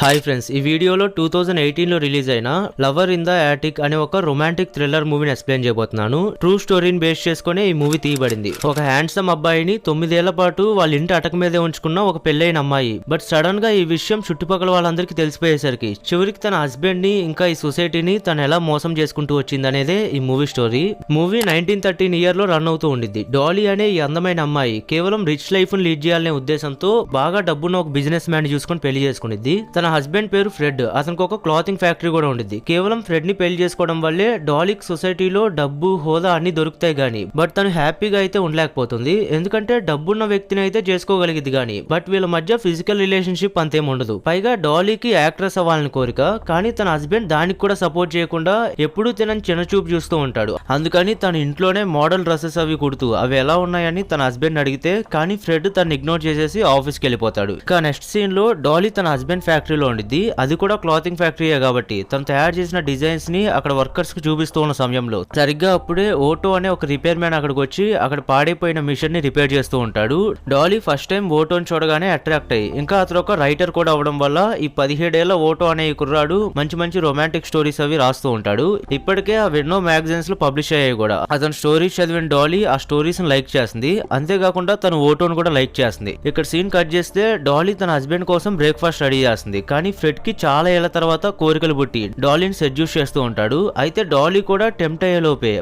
Hi friends, ఈ వీడియోలో 2018లో release అయిన లవర్ ఇన్ ద యాటిక్ అనే ఒక రొమాంటిక్ థ్రిల్లర్ మూవీని ఎక్స్ప్లెయిన్ చేయబోతున్నాను. ట్రూ స్టోరీని బేస్ చేసుకుని ఈ మూవీ తీయబడింది. ఒక హ్యాండ్సమ్ అబ్బాయిని 9 ఏళ్ల పాటు వాళ్ళ ఇంటి అటక మీదే ఉంచుకున్న ఒక పెళ్ళైన అమ్మాయి. బట్ సడన్ గా ఈ విషయం చుట్టుపక్కల వాళ్ళందరికీ తెలిసిపోయేసరికి చివరికి తన హస్బెండ్ ని ఇంకా ఈ సొసైటీని తను ఎలా మోసం చేసుకుంటూ వచ్చింది అనేదే ఈ మూవీ స్టోరీ. మూవీ 1913 ఇయర్ లో రన్ అవుతూ ఉండిద్ది. డాలీ అనే ఈ అందమైన అమ్మాయి కేవలం రిచ్ లైఫ్ ని లీడ్ చేయాలనే ఉద్దేశంతో బాగా డబ్బున్న ఒక బిజినెస్ మ్యాన్ చూసుకుని పెళ్లి చేసుకునిద్ది. తన హస్బెండ్ పేరు ఫ్రెడ్. అతనికి ఒక క్లాతింగ్ ఫ్యాక్టరీ కూడా ఉండిద్ది. కేవలం ఫ్రెడ్ ని పెళ్లి చేసుకోవడం వల్లే డాలీకి సొసైటీలో డబ్బు, హోదా అన్ని దొరుకుతాయి గానీ బట్ తను హ్యాపీగా అయితే ఉండలేకపోతుంది. ఎందుకంటే డబ్బున్న వ్యక్తిని అయితే చేసుకోగలిగింది గానీ బట్ వీళ్ళ మధ్య ఫిజికల్ రిలేషన్షిప్ అంతేం ఉండదు. పైగా డాలీకి యాక్ట్రెస్ అవ్వాలని కోరిక, కానీ తన హస్బెండ్ దానికి కూడా సపోర్ట్ చేయకుండా ఎప్పుడూ తినని చిన్న చూపు చూస్తూ ఉంటాడు. అందుకని తన ఇంట్లోనే మోడల్ డ్రెస్సెస్ అవి కుడుతూ అవి ఎలా ఉన్నాయని తన హస్బెండ్ అడిగితే కానీ ఫ్రెడ్ తను ఇగ్నోర్ చేసేసి ఆఫీస్కి వెళ్ళిపోతాడు. ఇక నెక్స్ట్ సీన్ లో డాలీ తన హస్బెండ్ ఫ్యాక్టరీలో ఉండిద్ది. అది కూడా క్లాతింగ్ ఫ్యాక్టరీయే కాబట్టి తను తయారు చేసిన డిజైన్స్ ని అక్కడ వర్కర్స్ కి చూపిస్తూ ఉన్న సమయంలో సరిగ్గా అప్పుడే ఓటో అనే ఒక రిపేర్ మ్యాన్ అక్కడికి వచ్చి అక్కడ పాడైపోయిన మిషన్ ని రిపేర్ చేస్తూ ఉంటాడు. డాలీ ఫస్ట్ టైం ఓటోని చూడగానే అట్రాక్ట్ అయ్యి ఇంకా అతను ఒక రైటర్ కూడా అవడం వల్ల ఈ 17 ఏళ్ల ఓటో అనే ఈ కుర్రాడు మంచి మంచి రొమాంటిక్ స్టోరీస్ అవి రాస్తూ ఉంటాడు. ఇప్పటికే అవి ఎన్నో మ్యాగజైన్స్ లో పబ్లిష్ అయ్యాయి కూడా. అతను స్టోరీస్ చదివిన డాలీ ఆ స్టోరీస్ ని లైక్ చేస్తుంది. అంతేకాకుండా తను ఓటోని కూడా లైక్ చేస్తుంది. ఇక్కడ సీన్ కట్ చేస్తే డాలీ తన హస్బెండ్ కోసం బ్రేక్ఫాస్ట్ రెడీ చేస్తుంది. కానీ ఫ్రెడ్ కి చాలా ఏళ్ల తర్వాత కోరికలు పుట్టి డాలీని సెడ్యూస్ చేస్తూ ఉంటాడు. అయితే డాలీ కూడా టెంప్ట్ అయ్యే లోపే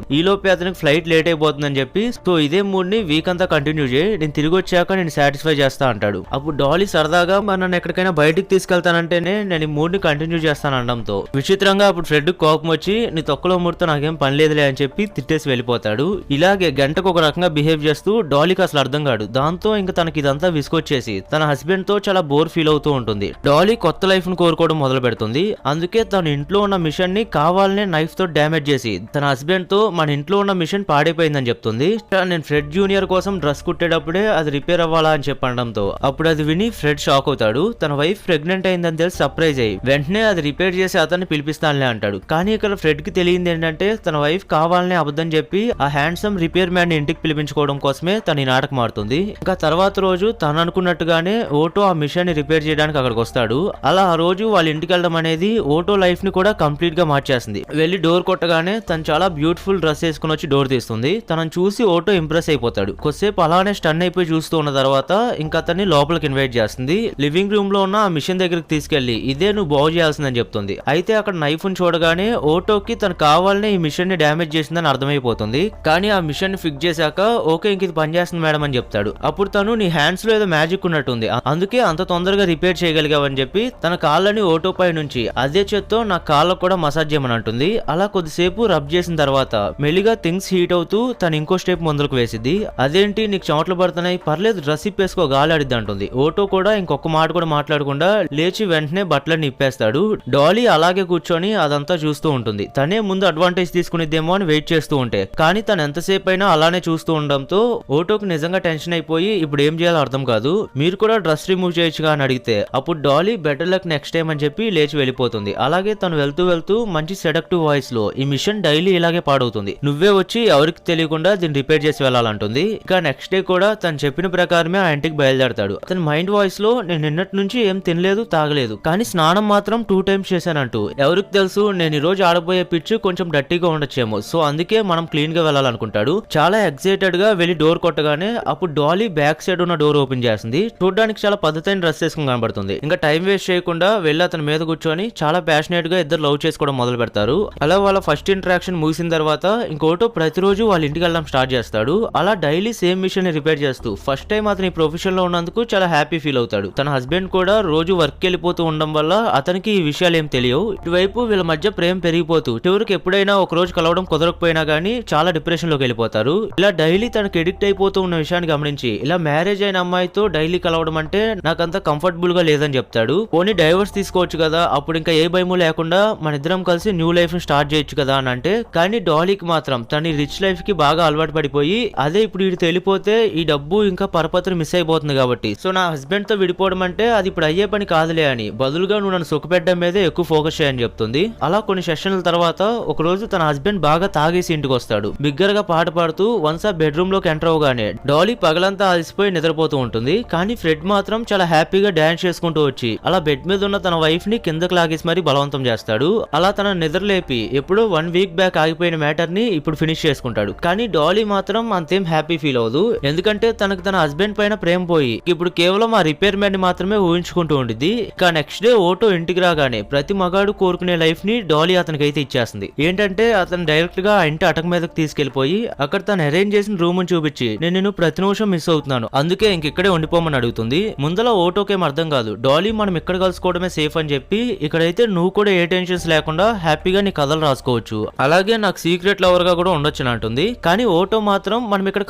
అతనికి ఫ్లైట్ లేట్ అయిపోతుందని చెప్పి సో ఇదే మూడ్ ని వీక్ అంతా కంటిన్యూ చేయి, నేను తిరిగి వచ్చాక నేను సాటిస్ఫై చేస్తా అంటాడు. అప్పుడు డాలీ సరదాగా నన్ను ఎక్కడికైనా బయటికి తీసుకెళ్తానంటేనే నేను ఈ మూడ్ ని కంటిన్యూ చేస్తాను అనడంతో విచిత్రంగా అప్పుడు ఫ్రెడ్ కోపం వచ్చి నీ తొక్కలో ముడితో నాకేం పని లేదులే అని చెప్పి తిట్టేసి వెళ్ళిపోతాడు. ఇలాగే గంటకు ఒక రకంగా బిహేవ్ చేస్తూ డాలీకి అసలు అర్థం కాదు. దాంతో ఇంకా తనకి ఇదంతా విసుకొచ్చేసి తన హస్బెండ్ తో చాలా బోర్ ఫీల్ అవుతూ ఉంటుంది. డాలీ కొత్త లైఫ్ ను కోరుకోవడం మొదలు పెడుతుంది. అందుకే తన ఇంట్లో ఉన్న మిషన్ ని కావాలనే నైఫ్ తో డ్యామేజ్ చేసి తన హస్బెండ్ తో మన ఇంట్లో ఉన్న మిషన్ పాడైపోయిందని చెప్తుంది. నేను ఫ్రెడ్ జూనియర్ కోసం డ్రెస్ కుట్టేటప్పుడే అది రిపేర్ అవ్వాలా అని చెప్పడంతో అప్పుడు అది విని ఫ్రెడ్ షాక్ అవుతాడు. తన వైఫ్ ప్రెగ్నెంట్ అయిందని తెలిసి సర్ప్రైజ్ అయ్యి వెంటనే అది రిపేర్ చేసి అతన్ని పిలిపిస్తానులే అంటాడు. కానీ ఇక్కడ ఫ్రెడ్ కి తెలియంది ఏంటంటే తన వైఫ్ కావాలనే అబద్ధం చెప్పి ఆ హ్యాండ్సమ్ రిపేర్ మ్యాన్ ఇంటికి పిలిపించుకోవడం కోసమే తన ఈ నాటకం ఆడుతుంది. ఇంకా తర్వాత రోజు తను అనుకున్నట్టుగానే ఓటో ఆ మిషన్ ని రిపేర్ చేయడానికి అక్కడికి వస్తాడు. అలా ఆ రోజు వాళ్ళ ఇంటికి వెళ్ళడం అనేది ఓటో లైఫ్ ని కూడా కంప్లీట్ గా మార్చేస్తుంది. వెళ్లి డోర్ కొట్టగానే తను చాలా బ్యూటిఫుల్ డ్రెస్ వేసుకుని వచ్చి డోర్ తీస్తుంది. తనను చూసి ఓటో ఇంప్రెస్ అయిపోతాడు. కొద్దిసేపు అలానే స్టన్ అయిపోయి చూస్తూ ఉన్న తర్వాత ఇంకా అతన్ని లోపలికి ఇన్వైట్ చేస్తుంది. లివింగ్ రూమ్ లో ఉన్న ఆ మిషన్ దగ్గరికి తీసుకెళ్లి ఇదే నువ్వు బాగు చేయాల్సిందని చెప్తుంది. అయితే అక్కడ నైఫ్ ని చూడగానే ఓటోకి తను కావాలనే ఈ మిషన్ ని డ్యామేజ్ చేసిందని అర్థమైపోతుంది. కానీ ఆ మిషన్ ని ఫిక్స్ చేశాక ఓకే ఇంక ఇది పనిచేస్తుంది మేడం అని చెప్తాడు. అప్పుడు తను నీ హ్యాండ్స్ లో ఏదో మ్యాజిక్ ఉన్నట్టుంది, అందుకే అంత తొందరగా రిపేర్ చేయగలిగావని చెప్పి తన కాళ్ళని ఓటో పై నుంచి అదే చేత్తో నా కాళ్ళకు కూడా మసాజ్ చేయమని అంటుంది. అలా కొద్దిసేపు రబ్ చేసిన తర్వాత మెల్లిగా థింగ్స్ హీట్ అవుతూ తను ఇంకో స్టెప్ ముందుకు వేసిద్ది. అదేంటి నీకు చెమటలు పడుతున్నాయి, పర్లేదు డ్రెస్ ఇప్పేసుకో గాలాడిద్ది అంటుంది. ఓటో కూడా ఇంకొక మాట కూడా మాట్లాడకుండా లేచి వెంటనే బట్టలను ఇప్పేస్తాడు. డాలీ అలాగే కూర్చొని అదంతా చూస్తూ ఉంటుంది. తనే ముందు అడ్వాంటేజ్ తీసుకునిద్దేమో అని వెయిట్ చేస్తూ ఉంటే కానీ తను ఎంతసేపు అయినా అలానే చూస్తూ ఉండడంతో ఓటోకి నిజంగా టెన్షన్ అయిపోయి ఇప్పుడు ఏం చేయాలో అర్థం కాదు. మీరు కూడా డ్రెస్ రిమూవ్ చేయొచ్చుగా అని అడిగితే అప్పుడు Dolly better luck next time అని చెప్పి లేచి వెళ్ళిపోతుంది. అలాగే తను వెళ్తూ మంచి సెడక్టివ్ వాయిస్ లో ఈ మిషన్ డైలీ ఇలాగే పాడవుతుంది, నువ్వే వచ్చి ఎవరికి తెలియకుండా దీన్ని రిపేర్ చేసి వెళ్ళాలంటుంది. ఇక నెక్స్ట్ డే కూడా తను చెప్పిన ప్రకారమే ఆ ఇంటికి బయలుదేరతాడు. అతని మైండ్ వాయిస్ లో నేను నిన్నటి నుంచి ఏం తినలేదు తాగలేదు కానీ స్నానం మాత్రం 2 times చేశానంటూ. ఎవరికి తెలుసు నేను ఈ రోజు ఆడబోయే పిచ్ కొంచెం డట్టీగా ఉండొచ్చేమో, సో అందుకే మనం క్లీన్ గా వెళ్ళాలనుకుంటాడు. చాలా ఎక్సైటెడ్ గా వెళ్లి డోర్ కొట్టగానే అప్పుడు డాలీ బ్యాక్ సైడ్ ఉన్న డోర్ ఓపెన్ చేస్తుంది. చూడడానికి చాలా పద్ధతైన డ్రెస్ వేసుకుని కనబడుతుంది. ఇంకా టైం వేస్ట్ చేయకుండా వెళ్లి అతని మీద కూర్చొని చాలా ప్యాషనేట్ గా ఇద్దరు లవ్ చేసుకోవడం మొదలు పెడతారు. అలా వాళ్ళ ఫస్ట్ ఇంటరాక్షన్ ముగిసిన తర్వాత ఇంకోటో ప్రతిరోజు వాళ్ళ ఇంటికి వెళ్ళడం స్టార్ట్ చేస్తాడు. అలా డైలీ సేమ్ మిషన్ ని రిపేర్ చేస్తూ ఫస్ట్ టైం అతని ప్రొఫెషన్ లో ఉన్నందుకు చాలా హ్యాపీ ఫీల్ అవుతాడు. తన హస్బెండ్ కూడా రోజు వర్క్ వెళ్ళిపోతూ ఉండడం వల్ల అతనికి ఈ విషయాలు ఏం తెలియవు. ఇటువైపు వీళ్ళ మధ్య ప్రేమ పెరిగిపోతూ చివరికి ఎప్పుడైనా ఒక రోజు కలవడం కుదరకపోయినా గానీ చాలా డిప్రెషన్ లోకి వెళ్ళిపోతారు. ఇలా డైలీ తనకి ఎడిక్ట్ అయిపోతూ ఉన్న విషయాన్ని గమనించి ఇలా మ్యారేజ్ అయిన అమ్మాయితో డైలీ కలవడం అంటే నాకంత కంఫర్టబుల్ గా లేదని చెప్తాడు. పోనీ డైవర్స్ తీసుకోవచ్చు కదా, అప్పుడు ఇంకా ఏ భయము లేకుండా మన ఇద్దరం కలిసి న్యూ లైఫ్ ని స్టార్ట్ చేయొచ్చు కదా అని అంటే కానీ డాలీకి మాత్రం తన రిచ్ లైఫ్ కి బాగా అలవాటు పడిపోయి అదే ఇప్పుడు వీడు తెలిపోతే ఈ డబ్బు ఇంకా పరపతిని మిస్ అయిపోతుంది కాబట్టి సో నా హస్బెండ్ తో విడిపోవడం అంటే అది ఇప్పుడు అయ్యే పని కాదులే అని బదులుగా నువ్వు నన్ను సుఖపెట్టడం మీదే ఎక్కువ ఫోకస్ చేయని చెప్తుంది. అలా కొన్ని సెషన్ల తర్వాత ఒక రోజు తన హస్బెండ్ బాగా తాగేసి ఇంటికి వస్తాడు. బిగ్గర్ గా పాట పాడుతూ వన్స్ ఆ బెడ్రూమ్ లోకి ఎంటర్ అవగానే డాలీ పగలంతా అలసిపోయి నిద్రపోతూ ఉంటుంది. కానీ ఫ్రెడ్ మాత్రం చాలా హ్యాపీగా డాన్స్ చేసుకుంటూ వచ్చి అలా బెడ్ మీద ఉన్న తన వైఫ్ ని కిందకు లాగేసి మరీ బలవంతం చేస్తాడు. అలా తన నిద్రలేపి ఎప్పుడో 1 వీక్ బ్యాక్ ఆగిపోయిన మ్యాటర్ ని ఇప్పుడు ఫినిష్ చేసుకుంటాడు. కానీ డాలీ మాత్రం అంతేం హ్యాపీ ఫీల్ అవ్వదు. ఎందుకంటే తనకు తన హస్బెండ్ పైన ప్రేమ పోయి ఇప్పుడు కేవలం ఆ రిపేర్ మ్యాన్ ని మాత్రమే ఊహించుకుంటూ ఉండిద్ది. ఇక నెక్స్ట్ డే ఓటో ఇంటికి రాగానే ప్రతి మగాడు కోరుకునే లైఫ్ ని డాలీ అతనికి అయితే ఇచ్చేస్తుంది. ఏంటంటే అతను డైరెక్ట్ గా ఆ ఇంటి అటక మీదకి తీసుకెళ్లిపోయి అక్కడ తను అరేంజ్ చేసిన రూమ్ చూపించి నేను ప్రతి నిమిషం మిస్ అవుతున్నాను, అందుకే ఇంకెక్కడే ఉండిపోమని అడుగుతుంది. ముందల ఓటోకేం అర్థం కాదు, డాలీ మనం ఇక్కడ కలుసుకోవడమే సేఫ్ అని చెప్పి ఇక్కడైతే నువ్వు కూడా ఏ టెన్షన్స్ లేకుండా హ్యాపీగా నీ కథలు రాసుకోవచ్చు, అలాగే నాకు సీక్రెట్ లవర్ గా కూడా ఉండొచ్చు అని అంటుంది. కానీ ఓటో మాత్రం మనం ఇక్కడ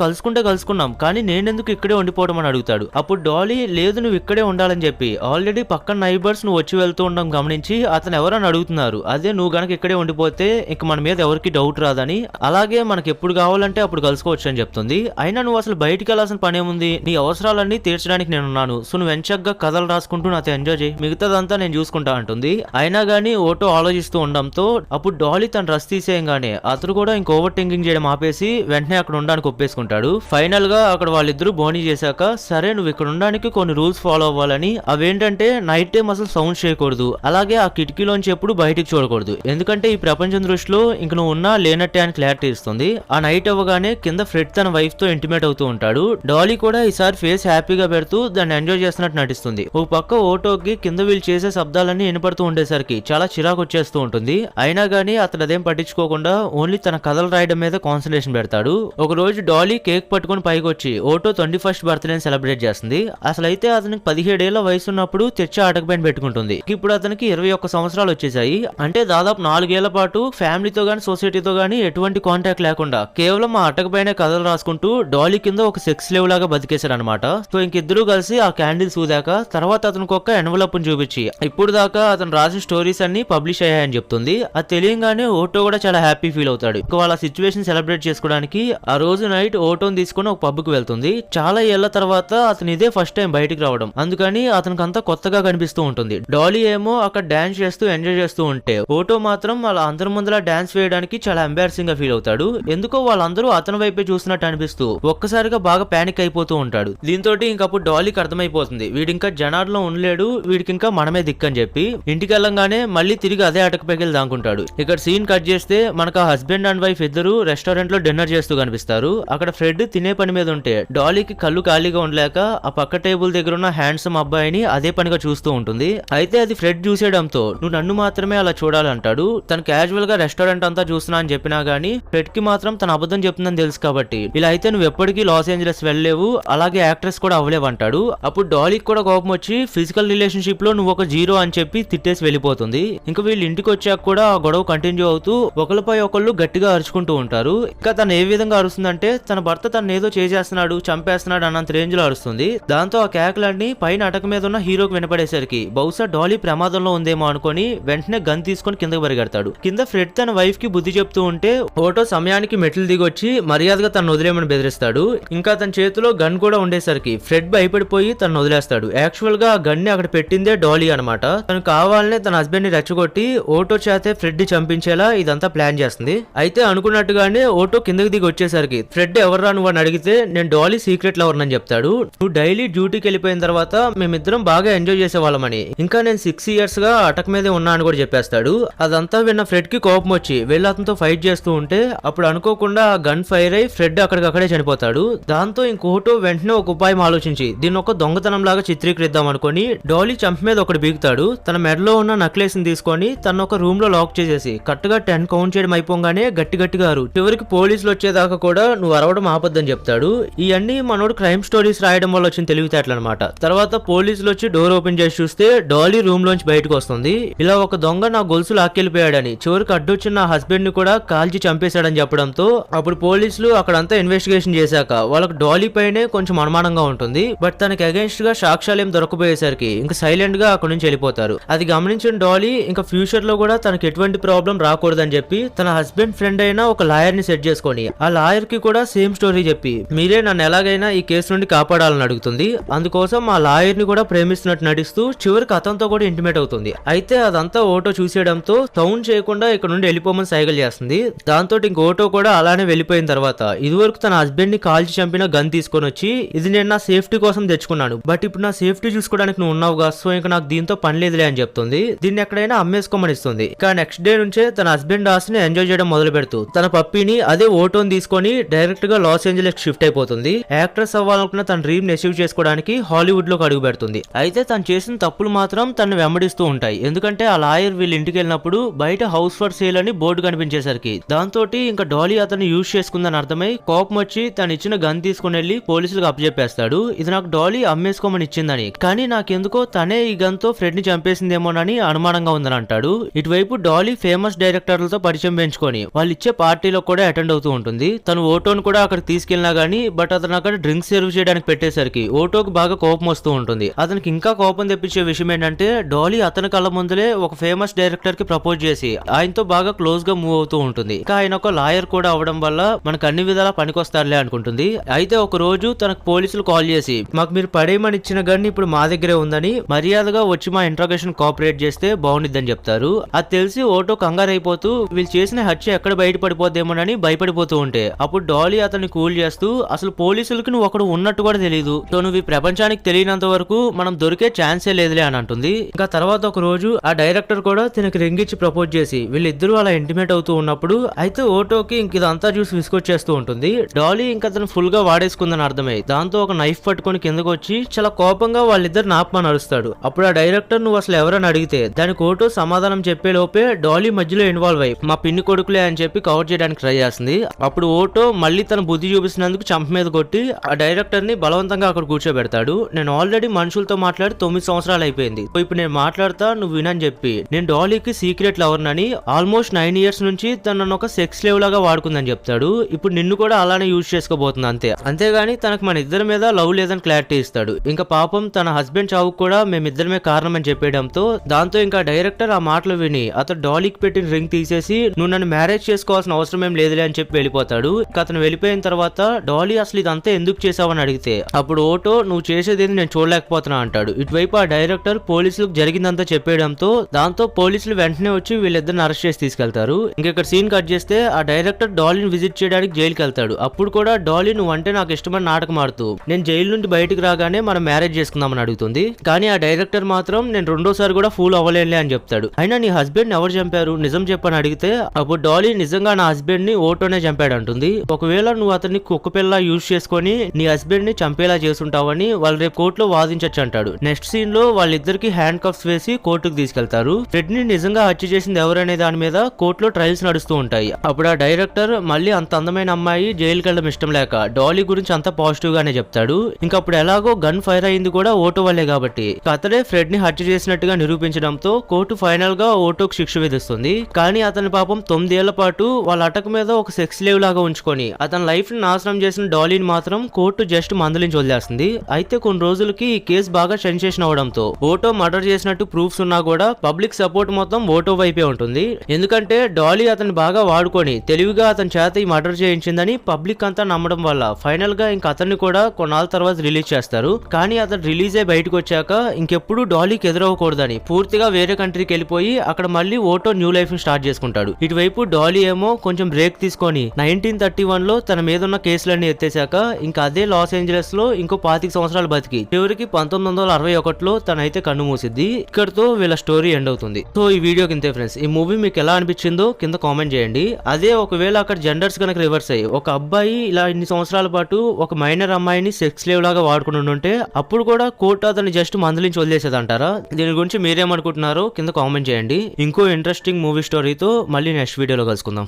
కలుసుకున్నాం కానీ నేనెందుకు ఇక్కడే ఉండిపోవడం అని అడుగుతాడు. అప్పుడు డాలీ లేదు నువ్వు ఇక్కడే ఉండాలని చెప్పి ఆల్రెడీ పక్కన నైబర్స్ నువ్వు వచ్చి వెళ్తూ ఉండడం గమనించి అతను ఎవరని అడుగుతున్నారు. అదే నువ్వు గనక ఇక్కడే ఉండిపోతే ఇంక మన మీద ఎవరికి డౌట్ రాదని, అలాగే మనకి ఎప్పుడు కావాలంటే అప్పుడు కలుసుకోవచ్చు అని చెప్తుంది. అయినా నువ్వు అసలు బయటికి వెళ్ళాల్సిన పనేముంది, నీ అవసరాలన్నీ తీర్చడానికి నేనున్నాను, సో నువ్వు ఎంచగ్గా కథలు రాసుకుంటూ నాతో ఎంజాయ్ చేయి, మిగతాదంతా నేను చూసుకుంటా అంటుంది. అయినా గానీ ఓటో ఆలోచిస్తూ ఉండడంతో అప్పుడు డాలీ తన డ్రెస్ తీసేయంగానే అతను కూడా ఇంక ఓవర్ థింకింగ్ చేయడం ఆపేసి వెంటనే అక్కడ ఉండడానికి ఒప్పేసుకుంటాడు. ఫైనల్ గా అక్కడ వాళ్ళిద్దరూ బోనీ చేశాక సరే నువ్వు ఇక్కడ ఉండడానికి కొన్ని రూల్స్ ఫాలో అవ్వాలని, అవేంటంటే నైట్ టైం అసలు సౌండ్ చేయకూడదు, అలాగే ఆ కిటికీలోంచి ఎప్పుడు బయటికి చూడకూడదు, ఎందుకంటే ఈ ప్రపంచం దృష్టిలో ఇంక నువ్వు ఉన్నా లేనట్టే అని క్లారిటీ ఇస్తుంది. ఆ నైట్ అవ్వగానే కింద ఫ్రెడ్ తన వైఫ్ తో ఇంటిమేట్ అవుతూ ఉంటాడు. డాలీ కూడా ఈసారి ఫేస్ హ్యాపీగా పెడుతూ దాన్ని ఎంజాయ్ చేస్తున్నట్టు నటిస్తుంది. ఒక పక్క ఓటోకి కింద వీళ్ళు చేసే శబ్దాలన్నీ వినపడుతూ ఉండేసరికి చాలా చిరాకు వచ్చేస్తూ ఉంటుంది. అయినా గానీ అతను అదేం పట్టించుకోకుండా ఓన్లీ తన కథలు రాయడం మీద కాన్సన్ట్రేషన్ పెడతాడు. ఒక రోజు డాలీ కేక్ పట్టుకుని పైకి వచ్చి ఓటో 21st బర్త్డేని సెలబ్రేట్ చేస్తుంది. అసలు అయితే అతనికి 17 ఏళ్ల వయసు ఉన్నప్పుడు తెచ్చి ఆటకు పైన పెట్టుకుంటుంది. ఇప్పుడు అతనికి 21 సంవత్సరాలు వచ్చేసాయి. అంటే దాదాపు 4 ఏళ్ల పాటు ఫ్యామిలీతో గానీ సొసైటీతో గానీ ఎటువంటి కాంటాక్ట్ లేకుండా కేవలం ఆ అటక పైన కథలు రాసుకుంటూ డాలీ కింద ఒక సెక్స్ లేవ్ లాగా బతికేశాడు అనమాట. సో ఇంకిద్దరు కలిసి ఆ క్యాండిల్స్ ఊదాక తర్వాత అతనికి ఒక ఎన్వలప్ చూపించి ఇప్పుడు దాకా అతను రాసిన స్టోరీస్ అన్ని పబ్లిష్ అయ్యాయని చెప్తుంది. అది తెలియగానే ఓటో కూడా చాలా హ్యాపీ ఫీల్ అవుతాడు. ఇంకా వాళ్ళ సిచ్యువేషన్ సెలబ్రేట్ చేసుకోవడానికి ఆ రోజు నైట్ ఓటోని తీసుకుని ఒక పబ్ కి వెళ్తుంది. చాలా ఏళ్ల తర్వాత అతను ఇదే ఫస్ట్ టైం బయటికి రావడం, అందుకని అతనికి అంతా కొత్తగా కనిపిస్తూ ఉంటుంది. డాలీ ఏమో అక్కడ డాన్స్ చేస్తూ ఎంజాయ్ చేస్తూ ఉంటే ఓటో మాత్రం వాళ్ళ అందరి ముందర డాన్స్ వేయడానికి చాలా ఎంబారసింగ్ గా ఫీల్ అవుతాడు. ఎందుకో వాళ్ళందరూ అతని వైపే చూస్తున్నట్టు అనిపిస్తూ ఒక్కసారిగా బాగా పానిక్ అయిపోతూ ఉంటాడు. దీంతో ఇంకప్పుడు డాలీకి అర్థమైపోతుంది వీడి ఇంకా జనాల్లో ఉండలేడు, వీడికి ఇంకా మనమే దిక్కని చెప్పి ఇంటికి వెళ్ళంగానే మళ్ళీ తిరిగి అదే అటకపైకి దాంకుంటాడు. ఇక్కడ సీన్ కట్ చేస్తే మనకు ఆ హస్బెండ్ అండ్ వైఫ్ ఇద్దరు రెస్టారెంట్ లో డిన్నర్ చేస్తూ కనిపిస్తారు. అక్కడ ఫ్రెడ్ తినే పని మీద ఉంటే డాలీకి కళ్ళు ఖాళీగా ఉండలేక ఆ పక్క టేబుల్ దగ్గర ఉన్న హ్యాండ్సమ్ అబ్బాయిని అదే పనిగా చూస్తూ ఉంటుంది. అయితే అది ఫ్రెడ్ చూసేయడంతో నువ్వు నన్ను మాత్రమే అలా చూడాలంటాడు. తను క్యాజువల్ గా రెస్టారెంట్ అంతా చూస్తున్నా అని చెప్పినా గానీ ఫ్రెడ్ కి మాత్రం తన అబద్ధం చెప్తుందని తెలుసు కాబట్టి ఇలా అయితే నువ్వు ఎప్పటికీ లాస్ ఏంజలస్ వెళ్ళలేవు, అలాగే యాక్ట్రెస్ కూడా అవ్వలేవు అంటాడు. అప్పుడు డాలీకి కూడా కోపం వచ్చి ఫిజికల్ రిలేషన్షిప్ లో నువ్వు ఒక జీరో అని చెప్పి తిట్టేసి వెళ్ళిపోతుంది. ఇంకా వీళ్ళు ఇంటికి వచ్చాక కూడా ఆ గొడవ కంటిన్యూ అవుతూ ఒకరిపై ఒకళ్ళు గట్టిగా అరుచుకుంటూ ఉంటారు. ఇంకా తను ఏ విధంగా అరుస్తుందంటే తన భర్త తను ఏదో చేసేస్తున్నాడు, చంపేస్తున్నాడు అన్నంత రేంజ్ లో అరుస్తుంది. దాంతో ఆ కేకలన్నీ పైన అటక మీద ఉన్న హీరోకి వినపడేసరికి బహుశా డాలీ ప్రమాదంలో ఉందేమో అనుకుని వెంటనే గన్ తీసుకుని కిందకి పరిగెడతాడు. కింద ఫ్రెడ్ తన వైఫ్ కి బుద్ధి చెప్తూ ఉంటే ఓటో సమయానికి మెట్లు దిగొచ్చి మర్యాదగా తను వదిలేమని బెదిరిస్తాడు. ఇంకా తన చేతిలో గన్ కూడా ఉండేసరికి ఫ్రెడ్ భయపడిపోయి తను వదిలేస్తాడు. యాక్చువల్ గా ఆ గన్ ని అక్కడ పెట్టిందే డాలీ అనమాట. తను కావాలనే తన హస్బెండ్ ని రెచ్చగొట్టి ఓటో చేతే ఫ్రెడ్ ని చంపించేలా ఇదంతా ప్లాన్ చేస్తుంది. అయితే అనుకున్నట్టుగానే ఓటో కిందకి దిగి వచ్చేసరికి ఫ్రెడ్ ఎవర్రా నువ్వు అని అడిగితే నేను డాలీ సీక్రెట్ లవర్ అని చెప్తాడు. నువ్వు డైలీ డ్యూటీకి వెళ్ళిపోయిన తర్వాత మేమిద్దరం బాగా ఎంజాయ్ చేసేవాళ్ళమని, ఇంకా నేను 6 years గా అటక మీదే ఉన్నా అని కూడా చెప్పేస్తాడు. అదంతా విన్న ఫ్రెడ్ కి కోపం వచ్చి వెళ్ళి అతనితో ఫైట్ చేస్తూ ఉంటే అప్పుడు అనుకోకుండా ఆ గన్ ఫైర్ అయి ఫ్రెడ్ అక్కడికక్కడే చనిపోతాడు. దాంతో ఇంకోటో వెంటనే ఒక ఉపాయం ఆలోచించి దీన్ని ఒక దొంగతనం లాగా చిత్రీకరిద్దాం అనుకుని డాలీ చంప మీద ఒకటి బీగుతాడు. తన మెడలో ఉన్న నెక్లెస్ ని తీసుకొని తన ఒక రూమ్ లో లాక్ చేసేసి కరెక్ట్గా 10 కౌంట్ చేయడం అయిపోగానే గట్టిగా అరు. చివరికి పోలీసులు వచ్చేదాకా కూడా నువ్వు అరవడం ఆపొద్దని చెప్తాడు. ఇవన్నీ మనోడు క్రైమ్ స్టోరీస్ రాయడం వల్ల వచ్చిన తెలివితేటలు అనమాట. తర్వాత పోలీసులు వచ్చి డోర్ ఓపెన్ చేసి చూస్తే డాలీ రూమ్ లోంచి బయటకు వస్తుంది. ఇలా ఒక దొంగ నా గొలుసు లాక్కెళ్ళిపోయాడని, చివరికి అడ్డొచ్చిన నా హస్బెండ్ ని కూడా కాల్చి చంపేశాడని చెప్పడంతో అప్పుడు పోలీసులు అక్కడంతా ఇన్వెస్టిగేషన్ చేశాక వాళ్ళకి డాలీ పైనే కొంచెం అనుమానంగా ఉంటుంది. బట్ తనకి అగేన్స్ట్ గా సాక్ష్యాలు ఏం దొరకపోయేసరికి ఇంకా సైలెంట్ గా అక్కడ నుంచి వెళ్ళిపోతారు. అది గమనించిన డాలీ ఇంకా ఫ్యూచర్ లో కూడా తనకి ఎటువంటి ప్రాబ్లం రాకూడదని చెప్పి తన హస్బెండ్ ఫ్రెండ్ అయిన ఒక లాయర్ ని సెట్ చేసుకొని ఆ లాయర్ కి కూడా సేమ్ స్టోరీ చెప్పి మీరే నన్ను ఎలాగైనా ఈ కేసు నుండి కాపాడాలని అడుగుతుంది. అందుకోసం ఆ లాయర్ ని కూడా ప్రేమిస్తున్నట్టు నటిస్తూ చివరికి అతనితో కూడా ఇంటిమేట్ అవుతుంది. అయితే అదంతా ఓటో చూసేయడంతో సౌండ్ చేయకుండా ఇక్కడ నుండి వెళ్ళిపోమని సైకిల్ చేస్తుంది. దాంతో ఇంక ఓటో కూడా అలానే వెళ్ళిపోయిన తర్వాత ఇదివరకు తన హస్బెండ్ ని కాల్చి చంపిన గన్ తీసుకొని వచ్చి ఇది నేను నా సేఫ్టీ కోసం తెచ్చుకున్నాను, బట్ ఇప్పుడు నా సేఫ్టీ చూసుకోవడానికి నువ్వు ఉన్నావుగా, సో ఇంకా నాకు దీంతో పని లేదులే అని చెప్తుంది. దీన్ని ఎక్కడైనా అమ్మేసుకోమని ఇస్తుంది. ఇక నెక్స్ట్ డే నుంచే తన హస్బెండ్ డాస్ ని ఎంజాయ్ చేయడం మొదలు పెడుతూ తన పప్పిని అదే ఓటోని తీసుకొని డైరెక్ట్ గా లాస్ ఏంజలస్ షిఫ్ట్ అయిపోతుంది. యాక్ట్రెస్ అవ్వాలనుకున్న తన డ్రీమ్ ని అచీవ్ చేసుకోవడానికి హాలీవుడ్ లోకి అడుగు పెడుతుంది. అయితే తను చేసిన తప్పులు మాత్రం తను వెంబడిస్తూ ఉంటాయి. ఎందుకంటే ఆ లాయర్ వీళ్ళ ఇంటికి వెళ్ళినప్పుడు బయట హౌస్ ఫర్ సేల్ అని బోర్డు కనిపించేసరికి దాంతో ఇంకా డాలీ అతను యూజ్ చేసుకుందని అర్థమై కోపం వచ్చి తను ఇచ్చిన గన్ తీసుకుని వెళ్లి పోలీసులకు అప్పచెప్పేస్తాడు. ఇది నాకు డాలీ అమ్మేసుకోమని ఇచ్చిందని, కానీ నాకెందుకో తనే ఈ గన్ తో ఫ్రెడ్ ని చంపేసిందేమోనని అనుమానంగా ఉందని అంటాడు. ఇటువైపు డాలీ ఫేమస్ డైరెక్టర్లతో పరిచయం పెంచుకొని వాళ్ళు ఇచ్చే పార్టీలో కూడా అటెండ్ అవుతూ ఉంటుంది. తను ఓటోను కూడా అక్కడ తీసుకెళ్ళినా గానీ బట్ అతను అక్కడ డ్రింక్స్ సర్వ్ చేయడానికి పెట్టేసరికి ఓటోకి బాగా కోపం వస్తూ ఉంటుంది. అతనికి ఇంకా కోపం తెప్పించే విషయం ఏంటంటే డాలీ అతని కళ్ళ ముందులే ఒక ఫేమస్ డైరెక్టర్ కి ప్రపోజ్ చేసి ఆయనతో బాగా క్లోజ్ గా మూవ్ అవుతూ ఉంటుంది. ఇంకా ఆయన ఒక లాయర్ కూడా అవడం వల్ల మనకు అన్ని విధాలా పనికొస్తారులే అనుకుంటుంది. అయితే ఒక రోజు తనకు పోలీసులు కాల్ చేసి మాకు మీరు పడేయమని ఇచ్చిన గన్ ఇప్పుడు మా దగ్గరే ఉందని మర్యాదగా వచ్చి మా ఇంట్రాగేషన్ కోఆపరేట్ చేస్తే బాగుండిద్దని చెప్తారు. అది తెలిసి ఓటో కంగారు అయిపోతూ వీళ్ళు చేసిన హత్య ఎక్కడ బయట పడిపోద్దేమోనని భయపడిపోతూ ఉంటే అప్పుడు డాలీ అతన్ని కూల్ చేస్తూ అసలు పోలీసులకి నువ్వు ఒకడు ఉన్నట్టు కూడా తెలియదు, సో నువ్వు ఈ ప్రపంచానికి తెలియనంత వరకు మనం దొరికే ఛాన్సే లేదులే అని అంటుంది. ఇంకా తర్వాత ఒక రోజు ఆ డైరెక్టర్ కూడా తనకి రింగ్ ఇచ్చి ప్రపోజ్ చేసి వీళ్ళిద్దరూ అలా ఇంటిమేట్ అవుతూ ఉన్నప్పుడు అయితే ఓటోకి ఇంక ఇదంతా చూసి విసుకొచ్చేస్తూ ఉంటుంది. డాలీ ఇంకా తను ఫుల్ గా వాడేసుకుందని అర్థమై దాంతో ఒక నైఫ్ పట్టుకొని కిందకు వచ్చి చాలా కోపంగా వాళ్ళిద్దరు నాపమని అరుస్తాడు. అప్పుడు ఆ డైరెక్టర్ నువ్వు అసలు ఎవరని అడిగితే దానికి ఓటో సమాధానం చెప్పే లోపే డాలీ మధ్యలో ఇన్వాల్వ్ అయ్యి మా పిన్ని కొడుకులే అని చెప్పి కవర్ చేయడానికి ట్రై చేస్తుంది. అప్పుడు ఓటో మళ్ళీ తన బుద్ధి చూపిస్తున్నందుకు చంప మీద కొట్టి ఆ డైరెక్టర్ ని బలవంతంగా అక్కడ కూర్చోబెడతాడు. నేను ఆల్రెడీ మనుషులతో మాట్లాడి 9 సంవత్సరాలు అయిపోయింది, ఇప్పుడు నేను మాట్లాడతా నువ్వు వినని చెప్పి నేను డాలీకి సీక్రెట్ లవర్ నని ఆల్మోస్ట్ 9 ఇయర్స్ నుంచి తనను ఒక సెక్స్ స్లేవ్ లాగా వాడుకుందని చెప్తాడు. ఇప్పుడు నిన్ను కూడా అలానే యూజ్ చేసుకోబోతుంది అంతేగాని తనకు మన ఇద్దరి మీద లవ్ లేదని క్లారిటీ ఇస్తాడు. ఇంకా పాపం తన హస్బెండ్ చావుకు కూడా మేమిద్దరమే కారణం అని చెప్పేయడంతో దాంతో ఇంకా డైరెక్టర్ ఆ మాటలు విని అతను డాలీకి పెట్టిన రింగ్ తీసేసి నువ్వు నన్ను మ్యారేజ్ చేసుకోవాల్సిన అవసరం ఏం లేదులే అని చెప్పి వెళ్ళిపోతాడు. అతను వెళ్ళిపోయిన తర్వాత డాలీ అసలు ఇదంతా ఎందుకు చేసావని అడిగితే అప్పుడు ఓటో నువ్వు చేసేది నేను చూడలేకపోతున్నా అంటాడు. ఇటువైపు ఆ డైరెక్టర్ పోలీసులకు జరిగిందంతా చెప్పేయడంతో దాంతో పోలీసులు వెంటనే వచ్చి వీళ్ళిద్దరిని అరెస్ట్ చేసి తీసుకెళ్తారు. ఇక్కడ సీన్ కట్ చేస్తే ఆ డైరెక్టర్ డాలీని విజిట్ చేయడానికి జైలుకి వెళ్తాడు. అప్పుడు కూడా డాలీ నువ్వు అంటే నాకు ఇష్టమని నాటకం ఆడుతూ నేను జైలు నుండి బయటకు రాగానే మనం మ్యారేజ్ చేసుకుందామని అడుగుతుంది. కానీ ఆ డైరెక్టర్ మాత్రం నేను రెండోసారి కూడా ఫూల్ అవ్వలేనులే అని చెప్తాడు. అయినా నీ హస్బెండ్ ఎవరు చంపారు నిజం చెప్పని అడిగితే అప్పుడు డాలీ నిజంగా నా హస్బెండ్ ని ఓటోనే చంపాడు అంటుంది. ఒకవేళ నువ్వు అతన్ని కుక్క పిల్ల యూజ్ చేసుకొని నీ హస్బెండ్ ని చంపేలా చేసుంటావని వాళ్ళు రేపు కోర్టులో వాదించచ్చు అంటాడు. నెక్స్ట్ సీన్ లో వాళ్ళిద్దరికి హ్యాండ్ కప్స్ వేసి కోర్టుకు తీసుకెళ్తారు. ఫ్రెడ్ ని నిజంగా హత్య చేసింది ఎవరనే దాని మీద కోర్టులో ట్రయల్స్ నడుస్తూ ఉంటాయి. అప్పుడు ఆ డైరెక్టర్ మళ్ళీ అంత అందమైన అమ్మాయి జైలుకి వెళ్ళడం ఇష్టం లేక డాలీ గురించి అంత పాజిటివ్ గానే చెప్తాడు. ఇంకా అప్పుడు ఎలాగో గన్ ఫైర్ అయింది కూడా ఓటో వల్లే కాబట్టి అతడే ఫ్రెడ్ ని హత్య చేసినట్టుగా నిరూపించడంతో కోర్టు ఫైనల్ గా ఓటోకు శిక్ష విధిస్తుంది. కానీ అతని పాపం 9 ఏళ్ల పాటు వాళ్ళ అటక మీద ఒక సెక్స్ స్లేవ్ లాగా ఉంచుకొని అతని లైఫ్ ని నాశనం చేసిన డాలీని మాత్రం కోర్టు జస్ట్ మందలించి వదిలేస్తుంది. అయితే కొన్ని రోజులకి ఈ కేసు బాగా సెన్సేషన్ అవడంతో ఓటో మర్డర్ చేసినట్టు ప్రూఫ్స్ ఉన్నా కూడా పబ్లిక్ సపోర్ట్ మొత్తం ఓటో వైపే ఉంటుంది. ఎందుకంటే డాలీ అతన్ని బాగా వాడుకొని తెలివిగా అతని చేత ఈ మర్డర్ చేయించిందని పబ్లిక్ అంతా నమ్మడం వల్ల ఫైనల్ గా ఇంక అతన్ని కూడా కొన్నాళ్ళ తర్వాత రిలీజ్ చేస్తారు. కానీ అతను రిలీజ్ అయ్యి బయటకు వచ్చాక ఇంకెప్పుడు డాలీకి ఎదురవ్వకూడదని పూర్తిగా వేరే కంట్రీకి వెళ్ళిపోయి అక్కడ మళ్ళీ ఓటో న్యూ లైఫ్ ని స్టార్ట్ చేసుకుంటాడు. ఇటువైపు డాలీ ఏమో కొంచెం బ్రేక్ తీసుకొని 1931 లో తన మీద ఉన్న కేసులన్నీ ఎత్తేసాక ఇంకా అదే లాస్ ఏంజలస్ లో ఇంకో 25 సంవత్సరాలు బతికి చివరికి 1961లో తనైతే కన్ను మూసిద్ది. ఇక్కడతో వీళ్ళ స్టోరీ ఎండ్ అవుతుంది. సో ఈ వీడియో కింద ఫ్రెండ్స్ ఈ మూవీ మీకు ఎలా అనిపించిందో కింద కామెంట్ చేయండి. అదే ఒకవేళ అక్కడ జెండర్స్ కనుక రివర్స్ అయ్యి ఒక అబ్బాయి ఇలా ఇన్ని సంవత్సరాల పాటు ఒక మైనర్ అమ్మాయిని సెక్స్ స్లేవ్ లాగా వాడుకుని ఉంటే అప్పుడు కూడా కోర్టు అతన్ని జస్ట్ మందలించి వదిలేసేది అంటారా? దీని గురించి మీరేమనుకుంటున్నారో కింద కామెంట్ చేయండి. ఇంకో ఇంట్రెస్టింగ్ మూవీ స్టోరీతో మళ్ళీ నెక్స్ట్ వీడియోలో కలుసుకుందాం.